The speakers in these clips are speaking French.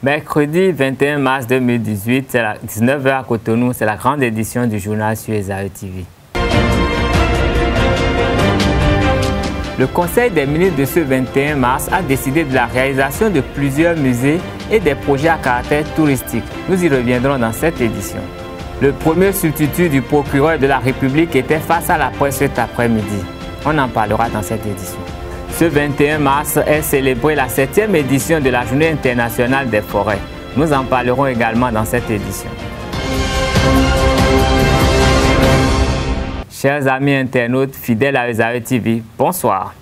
Mercredi 21 mars 2018, c'est à 19 h à Cotonou, c'est la grande édition du journal sur Exayo TV. Le Conseil des ministres de ce 21 mars a décidé de la réalisation de plusieurs musées et des projets à caractère touristique. Nous y reviendrons dans cette édition. Le premier substitut du procureur de la République était face à la presse cet après-midi. On en parlera dans cette édition. Ce 21 mars est célébrée la 7e édition de la Journée internationale des forêts. Nous en parlerons également dans cette édition. Chers amis internautes fidèles à Exayo TV, bonsoir.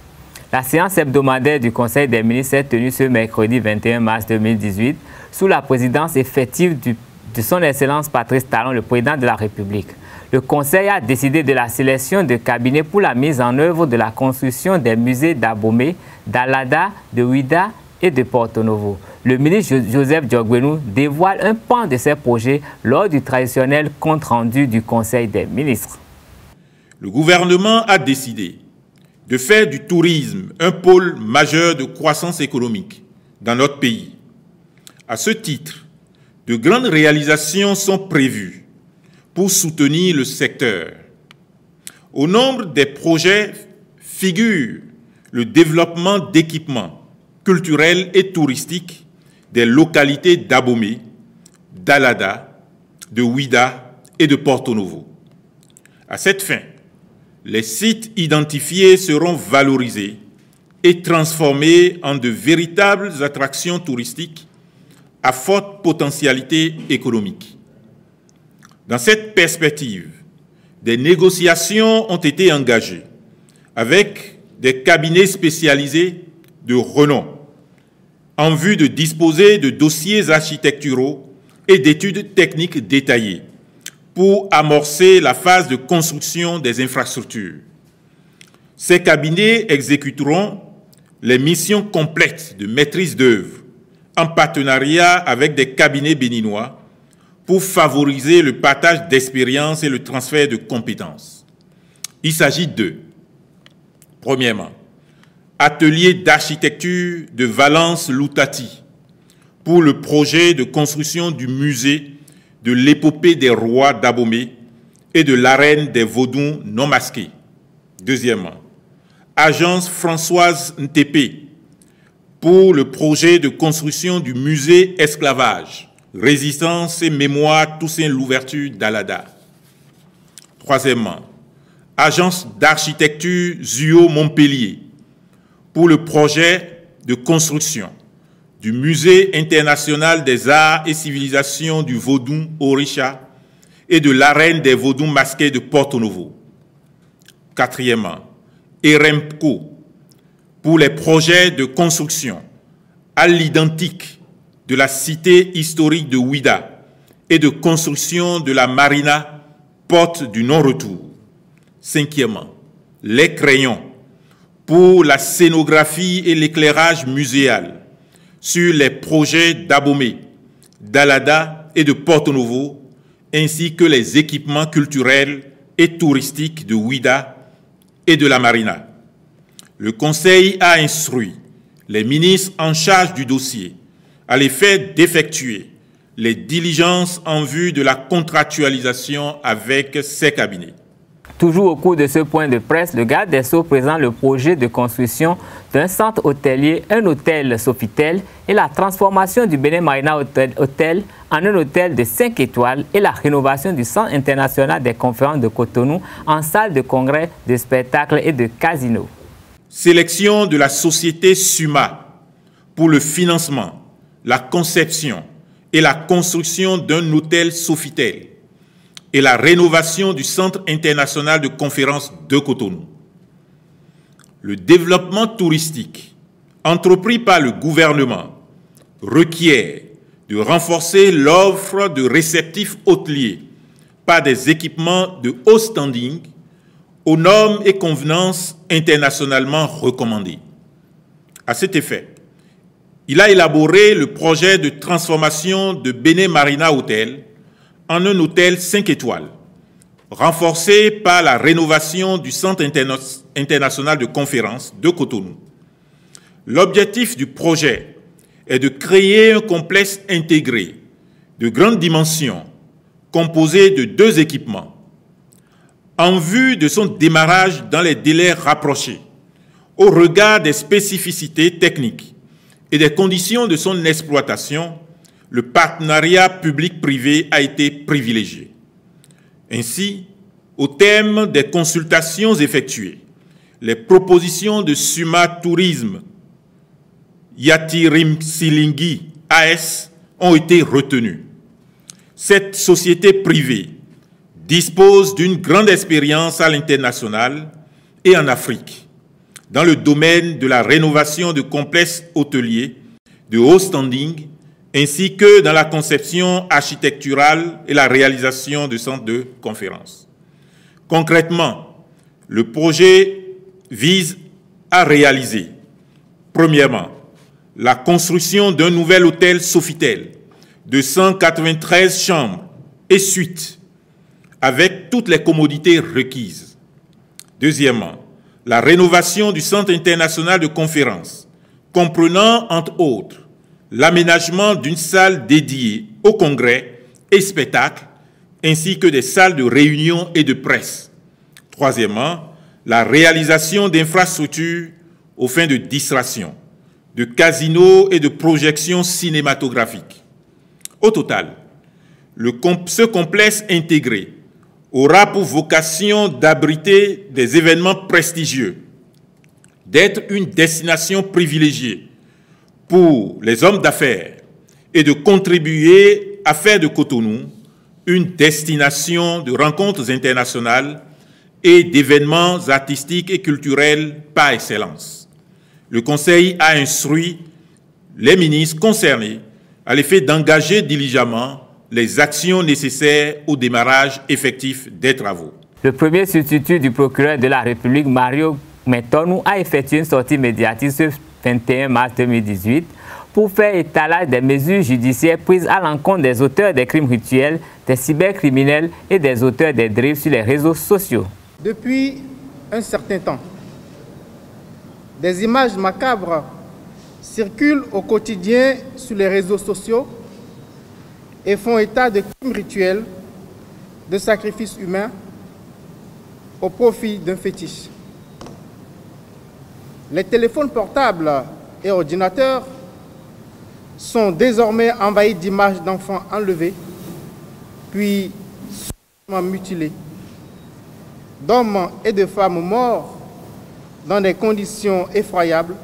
La séance hebdomadaire du Conseil des ministres est tenue ce mercredi 21 mars 2018 sous la présidence effective de son Excellence Patrice Talon, le président de la République. Le Conseil a décidé de la sélection de cabinets pour la mise en œuvre de la construction des musées d'Abomey, d'Alada, de Ouida et de Porto Novo. Le ministre Joseph Diogbenou dévoile un pan de ces projets lors du traditionnel compte-rendu du Conseil des ministres. Le gouvernement a décidé de faire du tourisme un pôle majeur de croissance économique dans notre pays. À ce titre, de grandes réalisations sont prévues pour soutenir le secteur. Au nombre des projets figure le développement d'équipements culturels et touristiques des localités d'Abomey, d'Alada, de Ouida et de Porto Novo. À cette fin, les sites identifiés seront valorisés et transformés en de véritables attractions touristiques à forte potentialité économique. Dans cette perspective, des négociations ont été engagées avec des cabinets spécialisés de renom en vue de disposer de dossiers architecturaux et d'études techniques détaillées pour amorcer la phase de construction des infrastructures. Ces cabinets exécuteront les missions complètes de maîtrise d'œuvre en partenariat avec des cabinets béninois pour favoriser le partage d'expériences et le transfert de compétences. Il s'agit de, premièrement, atelier d'architecture de Valence Loutati pour le projet de construction du musée de l'épopée des rois d'Abomey et de l'arène des Vaudous non masqués. Deuxièmement, agence Françoise Ntépé pour le projet de construction du musée esclavage, résistance et mémoire Toussaint Louverture d'Alada. Troisièmement, agence d'architecture Zuo Montpellier pour le projet de construction du Musée international des arts et civilisations du Vaudou Orisha et de l'arène des Vaudous masqués de Porto Novo. Quatrièmement, EREMCO pour les projets de construction à l'identique de la cité historique de Ouida et de construction de la marina porte du non-retour. Cinquièmement, les crayons pour la scénographie et l'éclairage muséal sur les projets d'Abomey, d'Alada et de Porto Novo, ainsi que les équipements culturels et touristiques de Ouida et de la Marina. Le Conseil a instruit les ministres en charge du dossier à l'effet d'effectuer les diligences en vue de la contractualisation avec ces cabinets. Toujours au cours de ce point de presse, le garde des Sceaux présente le projet de construction d'un centre hôtelier, un hôtel Sofitel et la transformation du Benin Marina Hotel en un hôtel de 5 étoiles et la rénovation du Centre international des conférences de Cotonou en salle de congrès, de spectacles et de casino. Sélection de la société SUMA pour le financement, la conception et la construction d'un hôtel Sofitel et la rénovation du Centre international de conférences de Cotonou. Le développement touristique entrepris par le gouvernement requiert de renforcer l'offre de réceptifs hôteliers par des équipements de haut standing aux normes et convenances internationalement recommandées. À cet effet, il a élaboré le projet de transformation de Benin Marina Hotel en un hôtel 5 étoiles, renforcé par la rénovation du Centre international de conférences de Cotonou. L'objectif du projet est de créer un complexe intégré de grande dimension composé de 2 équipements en vue de son démarrage dans les délais rapprochés au regard des spécificités techniques et des conditions de son exploitation. Le partenariat public-privé a été privilégié. Ainsi, au terme des consultations effectuées, les propositions de Suma Tourisme Yatirim-Silingi AS ont été retenues. Cette société privée dispose d'une grande expérience à l'international et en Afrique, dans le domaine de la rénovation de complexes hôteliers de haut standing, ainsi que dans la conception architecturale et la réalisation de centres de conférences. Concrètement, le projet vise à réaliser, premièrement, la construction d'un nouvel hôtel Sofitel de 193 chambres et suites, avec toutes les commodités requises. Deuxièmement, la rénovation du Centre international de conférences, comprenant, entre autres, l'aménagement d'une salle dédiée aux congrès et spectacles, ainsi que des salles de réunion et de presse. Troisièmement, la réalisation d'infrastructures aux fins de distraction, de casinos et de projections cinématographiques. Au total, ce complexe intégré aura pour vocation d'abriter des événements prestigieux, d'être une destination privilégiée pour les hommes d'affaires et de contribuer à faire de Cotonou une destination de rencontres internationales et d'événements artistiques et culturels par excellence. Le Conseil a instruit les ministres concernés à l'effet d'engager diligemment les actions nécessaires au démarrage effectif des travaux. Le premier substitut du procureur de la République, Mario Metonou, a effectué une sortie médiatique ce 21 mars 2018 pour faire étalage des mesures judiciaires prises à l'encontre des auteurs des crimes rituels, des cybercriminels et des auteurs des dérives sur les réseaux sociaux. Depuis un certain temps, des images macabres circulent au quotidien sur les réseaux sociaux et font état de crimes rituels, de sacrifices humains au profit d'un fétiche. Les téléphones portables et ordinateurs sont désormais envahis d'images d'enfants enlevés, puis mutilés, d'hommes et de femmes morts dans des conditions effroyables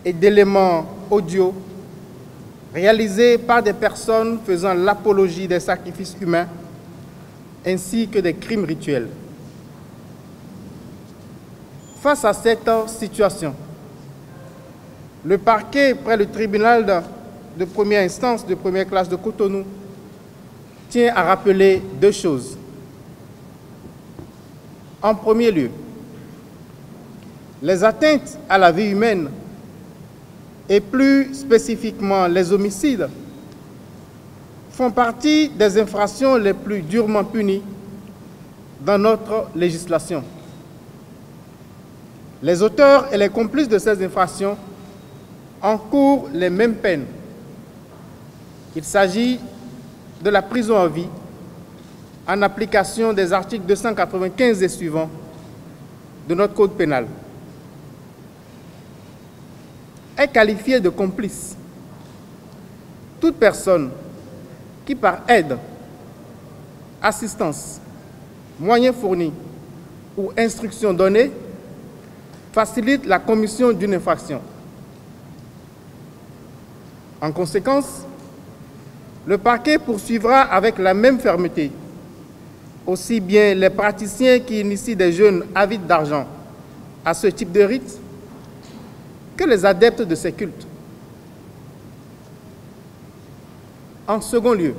et d'éléments audio réalisés par des personnes faisant l'apologie des sacrifices humains ainsi que des crimes rituels. Face à cette situation, le parquet près le tribunal de première instance de première classe de Cotonou tient à rappeler 2 choses. En premier lieu, les atteintes à la vie humaine et plus spécifiquement les homicides font partie des infractions les plus durement punies dans notre législation. Les auteurs et les complices de ces infractions encourent les mêmes peines. Il s'agit de la prison à vie en application des articles 295 et suivants de notre Code pénal. Est qualifiée de complice toute personne qui, par aide, assistance, moyens fournis ou instructions données, facilite la commission d'une infraction. En conséquence, le parquet poursuivra avec la même fermeté aussi bien les praticiens qui initient des jeunes avides d'argent à ce type de rite que les adeptes de ces cultes. En second lieu,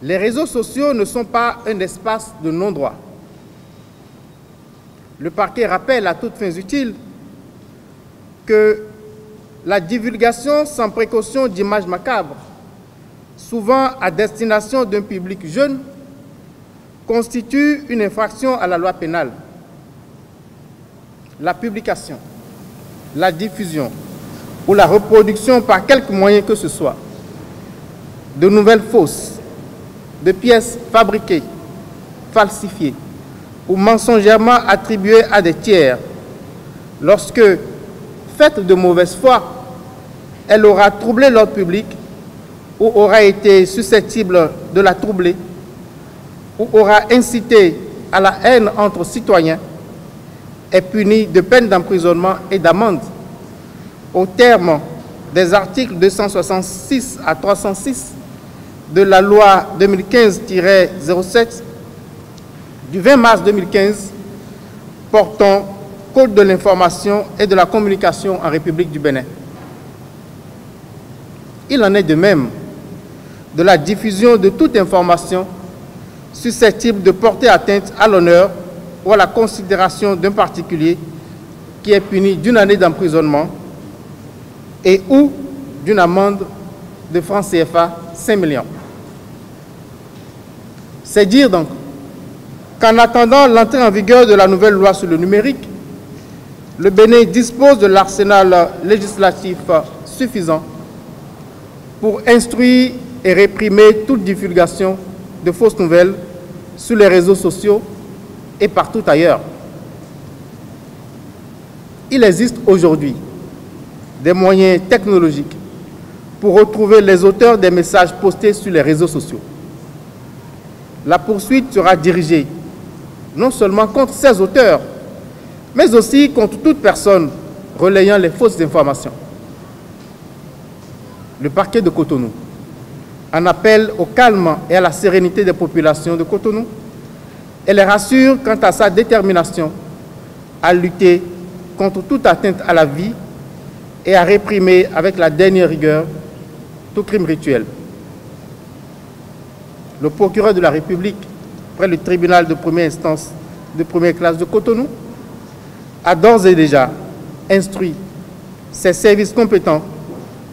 les réseaux sociaux ne sont pas un espace de non-droit. Le parquet rappelle à toutes fins utiles que la divulgation sans précaution d'images macabres, souvent à destination d'un public jeune, constitue une infraction à la loi pénale. La publication, la diffusion ou la reproduction par quelque moyen que ce soit de nouvelles fausses, de pièces fabriquées, falsifiées ou mensongèrement attribuées à des tiers, lorsque, faite de mauvaise foi, elle aura troublé l'ordre public ou aura été susceptible de la troubler ou aura incité à la haine entre citoyens, est punie de peine d'emprisonnement et d'amende au terme des articles 266 à 306 de la loi 2015-07 du 20 mars 2015 portant Code de l'information et de la communication en République du Bénin. Il en est de même de la diffusion de toute information susceptible de porter atteinte à l'honneur ou à la considération d'un particulier qui est puni d'une année d'emprisonnement et ou d'une amende de francs CFA 5 millions. C'est dire donc qu'en attendant l'entrée en vigueur de la nouvelle loi sur le numérique, le Bénin dispose de l'arsenal législatif suffisant pour instruire et réprimer toute divulgation de fausses nouvelles sur les réseaux sociaux et partout ailleurs. Il existe aujourd'hui des moyens technologiques pour retrouver les auteurs des messages postés sur les réseaux sociaux. La poursuite sera dirigée non seulement contre ces auteurs, mais aussi contre toute personne relayant les fausses informations. Le parquet de Cotonou en appelle au calme et à la sérénité des populations de Cotonou et les rassure quant à sa détermination à lutter contre toute atteinte à la vie et à réprimer avec la dernière rigueur tout crime rituel. Le procureur de la République, près le tribunal de première instance de première classe de Cotonou, a d'ores et déjà instruit ses services compétents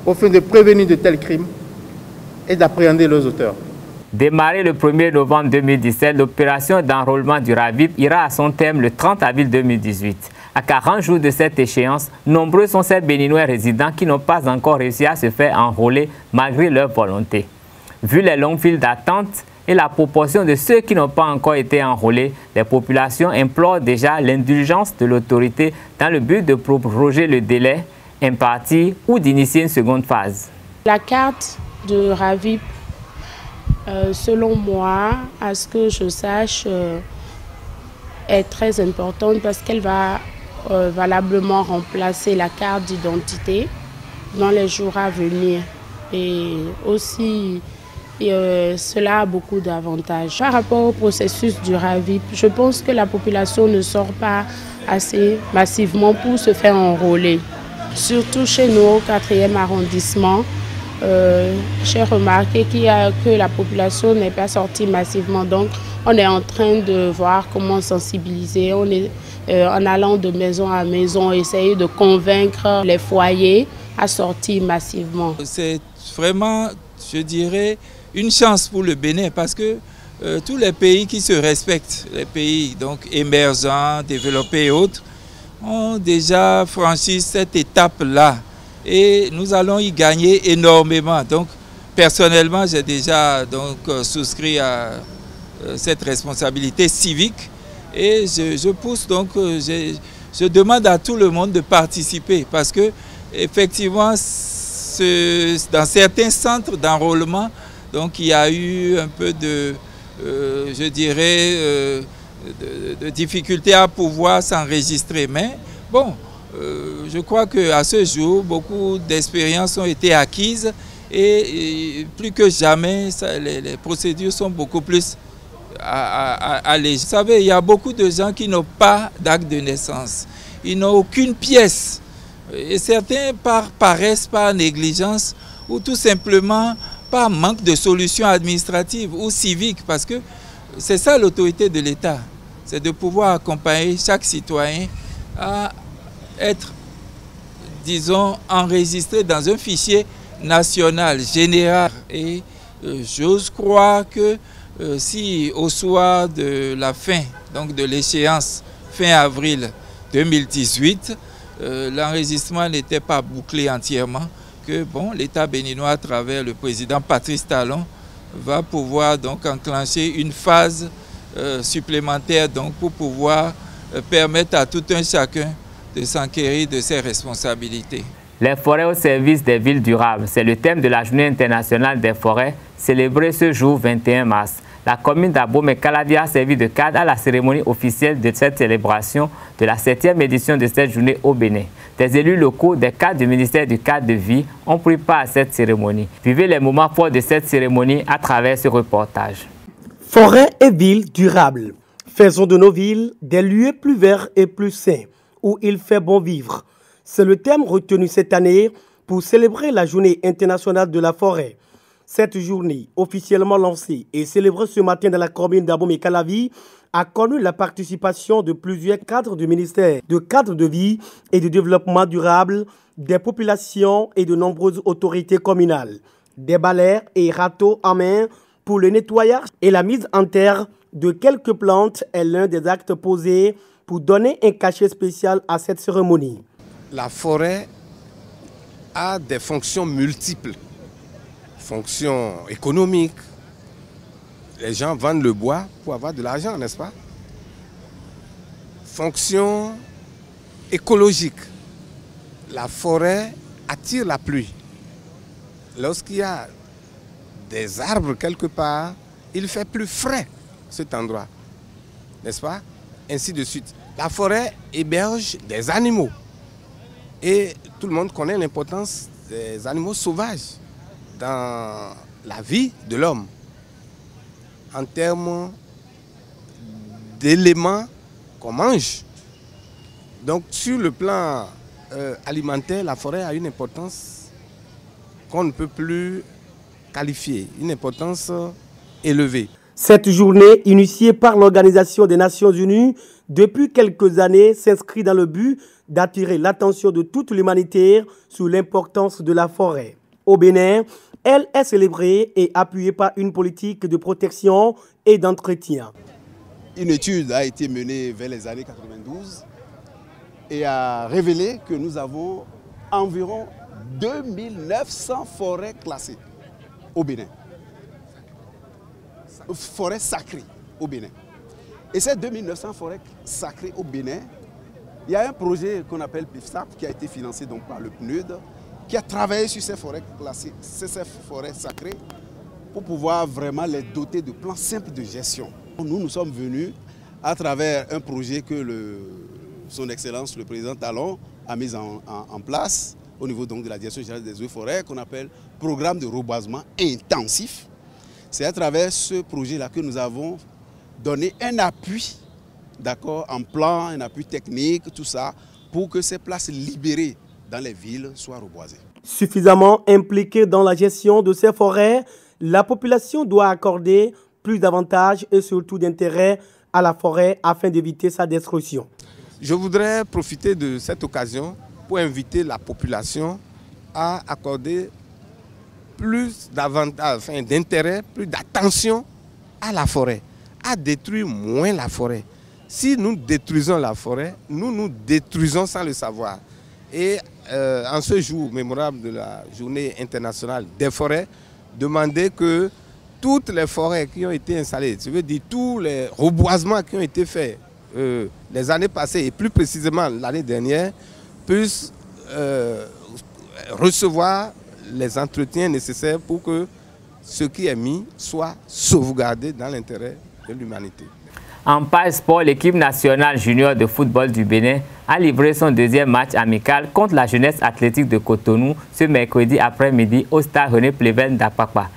au fin de prévenir de tels crimes et d'appréhender leurs auteurs. Démarrée le 1er novembre 2017, l'opération d'enrôlement du RAVIP ira à son terme le 30 avril 2018. À 40 jours de cette échéance, nombreux sont ces Béninois résidents qui n'ont pas encore réussi à se faire enrôler malgré leur volonté. Vu les longues files d'attente et la proportion de ceux qui n'ont pas encore été enrôlés, les populations implorent déjà l'indulgence de l'autorité dans le but de proroger le délai imparti ou d'initier une seconde phase. La carte de RAVIP, selon moi, à ce que je sache, est très importante parce qu'elle va valablement remplacer la carte d'identité dans les jours à venir. Et aussi, cela a beaucoup d'avantages. Par rapport au processus du RAVIP, je pense que la population ne sort pas assez massivement pour se faire enrôler. Surtout chez nous, au 4e arrondissement, j'ai remarqué que la population n'est pas sortie massivement. Donc, on est en train de voir comment sensibiliser. On est en allant de maison à maison, essayer de convaincre les foyers à sortir massivement. C'est vraiment, je dirais, une chance pour le Bénin parce que tous les pays qui se respectent, les pays donc émergents, développés et autres, ont déjà franchi cette étape-là et nous allons y gagner énormément. Donc, personnellement, j'ai déjà souscrit à cette responsabilité civique et je pousse donc, je demande à tout le monde de participer parce que effectivement, dans certains centres d'enrôlement, donc il y a eu un peu de, je dirais, de difficulté à pouvoir s'enregistrer. Mais bon, je crois qu'à ce jour, beaucoup d'expériences ont été acquises et plus que jamais, les procédures sont beaucoup plus allégées. Vous savez, il y a beaucoup de gens qui n'ont pas d'acte de naissance. Ils n'ont aucune pièce. Et certains par paresse, par négligence ou tout simplement par manque de solutions administratives ou civiques, parce que c'est ça l'autorité de l'État, c'est de pouvoir accompagner chaque citoyen à être, disons, enregistré dans un fichier national, général. Et j'ose croire que si au soir de la fin, donc de l'échéance fin avril 2018, l'enregistrement n'était pas bouclé entièrement, que bon, l'État béninois, à travers le président Patrice Talon, va pouvoir donc enclencher une phase supplémentaire donc, pour pouvoir permettre à tout un chacun de s'enquérir de ses responsabilités. Les forêts au service des villes durables, c'est le thème de la Journée internationale des forêts, célébrée ce jour 21 mars. La commune d'Abomey-Calavi a servi de cadre à la cérémonie officielle de cette célébration de la 7e édition de cette journée au Bénin. Des élus locaux, des cadres du ministère du cadre de vie ont pris part à cette cérémonie. Vivez les moments forts de cette cérémonie à travers ce reportage. Forêts et villes durables. Faisons de nos villes des lieux plus verts et plus sains, où il fait bon vivre. C'est le thème retenu cette année pour célébrer la Journée internationale de la forêt. Cette journée, officiellement lancée et célébrée ce matin dans la commune d'Abomey-Calavi, a connu la participation de plusieurs cadres du ministère de cadre de vie et de développement durable, des populations et de nombreuses autorités communales. Des balais et râteaux en main pour le nettoyage et la mise en terre de quelques plantes est l'un des actes posés pour donner un cachet spécial à cette cérémonie. La forêt a des fonctions multiples. Fonctions économiques. Les gens vendent le bois pour avoir de l'argent, n'est-ce pas? Fonctions écologiques. La forêt attire la pluie. Lorsqu'il y a des arbres quelque part, il fait plus frais cet endroit, n'est-ce pas? Ainsi de suite. La forêt héberge des animaux. Et tout le monde connaît l'importance des animaux sauvages dans la vie de l'homme. En termes d'éléments qu'on mange. Donc sur le plan alimentaire, la forêt a une importance qu'on ne peut plus qualifier, une importance élevée. Cette journée, initiée par l'Organisation des Nations Unies, depuis quelques années, s'inscrit dans le but d'attirer l'attention de toute l'humanité sur l'importance de la forêt. Au Bénin, elle est célébrée et appuyée par une politique de protection et d'entretien. Une étude a été menée vers les années 92 et a révélé que nous avons environ 2900 forêts classées au Bénin. Forêts sacrées au Bénin. Et ces 2900 forêts sacrées au Bénin, il y a un projet qu'on appelle PIFSAP qui a été financé donc par le PNUD, qui a travaillé sur ces forêts classées, ces forêts sacrées, pour pouvoir vraiment les doter de plans simples de gestion. Nous sommes venus à travers un projet que son Excellence, le président Talon, a mis en place au niveau donc de la direction générale des eaux et forêts, qu'on appelle programme de reboisement intensif. C'est à travers ce projet-là que nous avons donné un appui, d'accord, en plan, un appui technique, tout ça, pour que ces places libérées dans les villes soient reboisées. Suffisamment impliquée dans la gestion de ces forêts, la population doit accorder plus d'avantages et surtout d'intérêt à la forêt afin d'éviter sa destruction. Je voudrais profiter de cette occasion pour inviter la population à accorder plus d'avantages, enfin, d'intérêt, plus d'attention à la forêt, à détruire moins la forêt. Si nous détruisons la forêt, nous nous détruisons sans le savoir. Et en ce jour mémorable de la Journée internationale des forêts, demander que toutes les forêts qui ont été installées, je veux dire tous les reboisements qui ont été faits les années passées et plus précisément l'année dernière, puissent recevoir les entretiens nécessaires pour que ce qui est mis soit sauvegardé dans l'intérêt de l'humanité. En page sport, l'équipe nationale junior de football du Bénin a livré son deuxième match amical contre la jeunesse athlétique de Cotonou ce mercredi après-midi au stade René Pleven d'Apapa.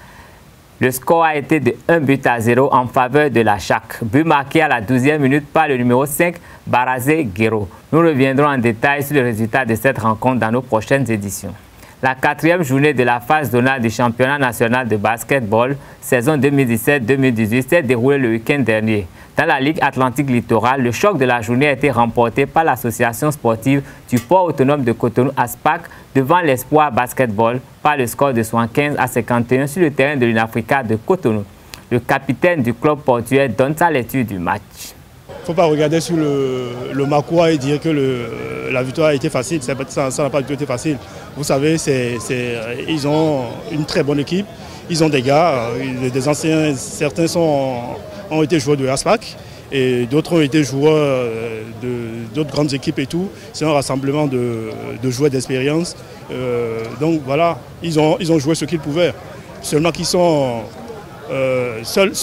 Le score a été de 1-0 en faveur de la CHAC. But marqué à la 12e minute par le numéro 5, Barazé Guéro. Nous reviendrons en détail sur le résultat de cette rencontre dans nos prochaines éditions. La 4e journée de la phase zonale du championnat national de basketball, saison 2017-2018, s'est déroulée le week-end dernier. Dans la Ligue Atlantique Littorale, le choc de la journée a été remporté par l'association sportive du port autonome de Cotonou ASPAC devant l'Espoir Basketball par le score de 75-51 sur le terrain de l'Unafrica de Cotonou. Le capitaine du club portuaire donne sa lecture du match. faut pas regarder sur le Makoua et dire que la victoire a été facile. Ça n'a pas du tout été facile. Vous savez, ils ont une très bonne équipe. Ils ont des gars, des anciens, certains ont été joueurs de ASPAC et d'autres ont été joueurs d'autres grandes équipes et tout. C'est un rassemblement de joueurs d'expérience. Donc voilà, ils ont joué ce qu'ils pouvaient. Seulement qu'ils sont... seule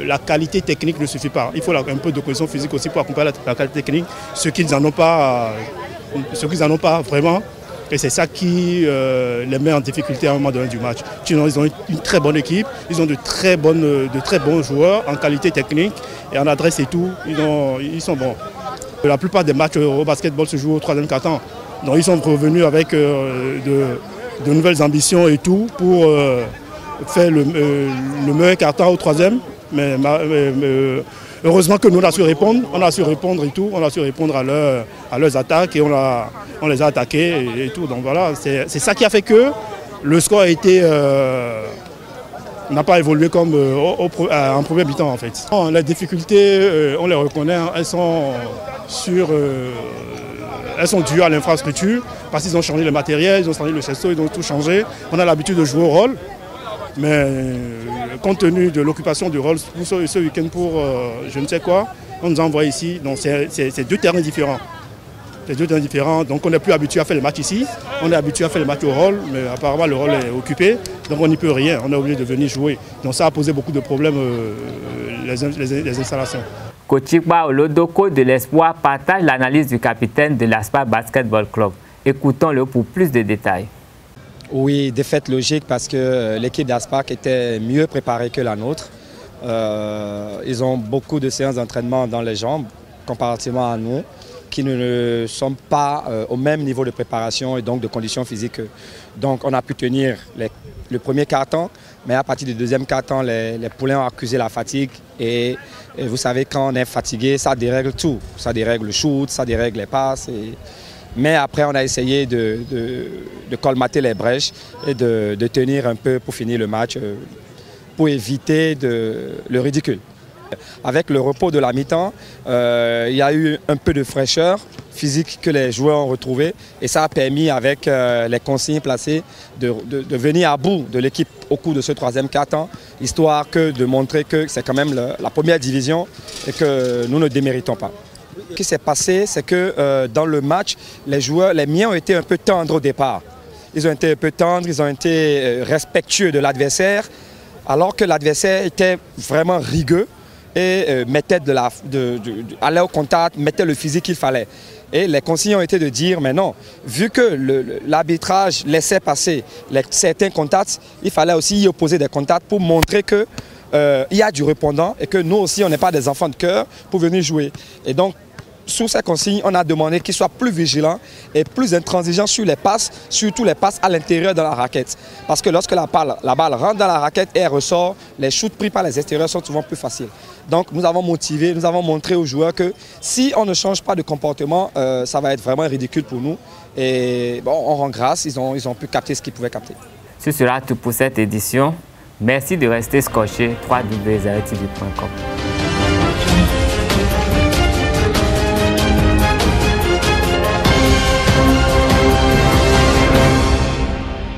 la qualité technique ne suffit pas. Il faut un peu de cohésion physique aussi pour accompagner la qualité technique, ce qu'ils n'en ont pas vraiment. Et c'est ça qui les met en difficulté à un moment donné du match. Sinon, ils ont une très bonne équipe, ils ont de très bons joueurs en qualité technique et en adresse et tout. Ils sont bons. La plupart des matchs au basketball se jouent au 3e quart-temps. Donc ils sont revenus avec de nouvelles ambitions et tout pour faire le meilleur quart-temps au 3e. Mais heureusement que nous on a su répondre et tout, on a su répondre à leurs attaques et on les a attaqués et tout. Donc voilà, c'est ça qui a fait que le score n'a pas évolué comme en premier mi-temps en fait. Les difficultés, on les reconnaît, elles sont dues à l'infrastructure parce qu'ils ont changé le matériel, ils ont changé le chesto, ils ont tout changé. On a l'habitude de jouer au rôle. Mais compte tenu de l'occupation du rôle pour ce week-end pour je ne sais quoi, on nous a envoyé ici. Donc c'est 2 terrains différents. C'est 2 terrains différents. Donc on n'est plus habitué à faire les matchs ici. On est habitué à faire les matchs au rôle, mais apparemment le rôle est occupé. Donc on n'y peut rien. On est obligé de venir jouer. Donc ça a posé beaucoup de problèmes, les installations. Kochikba Olodoko de l'Espoir partage l'analyse du capitaine de l'Aspa Basketball Club. Écoutons-le pour plus de détails. Oui, défaite logique parce que l'équipe d'Aspac était mieux préparée que la nôtre. Ils ont beaucoup de séances d'entraînement dans les jambes comparativement à nous, qui ne sommes pas au même niveau de préparation et donc de conditions physiques. Donc on a pu tenir le premier quart-temps, mais à partir du deuxième quart-temps, les poulains ont accusé la fatigue. Et vous savez, quand on est fatigué, ça dérègle tout. Ça dérègle le shoot, ça dérègle les passes. Mais après, on a essayé de colmater les brèches et de tenir un peu pour finir le match, pour éviter le ridicule. Avec le repos de la mi-temps, il y a eu un peu de fraîcheur physique que les joueurs ont retrouvé et ça a permis, avec les consignes placées, de venir à bout de l'équipe au cours de ce 3e quart-temps, histoire de montrer que c'est quand même la première division et que nous ne déméritons pas. Ce qui s'est passé, c'est que dans le match, les miens ont été un peu tendres au départ. Ils ont été un peu tendres, ils ont été respectueux de l'adversaire, alors que l'adversaire était vraiment rigueux et allait au contact, mettait le physique qu'il fallait. Et les consignes ont été de dire, mais non, vu que l'arbitrage laissait passer certains contacts, il fallait aussi y opposer des contacts pour montrer que il y a du répondant et que nous aussi, on n'est pas des enfants de cœur pour venir jouer. Et donc, sous ces consignes, on a demandé qu'ils soient plus vigilants et plus intransigeants sur les passes, surtout les passes à l'intérieur de la raquette. Parce que lorsque la balle rentre dans la raquette et elle ressort, les shoots pris par les extérieurs sont souvent plus faciles. Donc nous avons motivé, nous avons montré aux joueurs que si on ne change pas de comportement, ça va être vraiment ridicule pour nous. Et bon, on rend grâce, ils ont pu capter ce qu'ils pouvaient capter. Ce sera tout pour cette édition. Merci de rester scotché www.zaretv.com.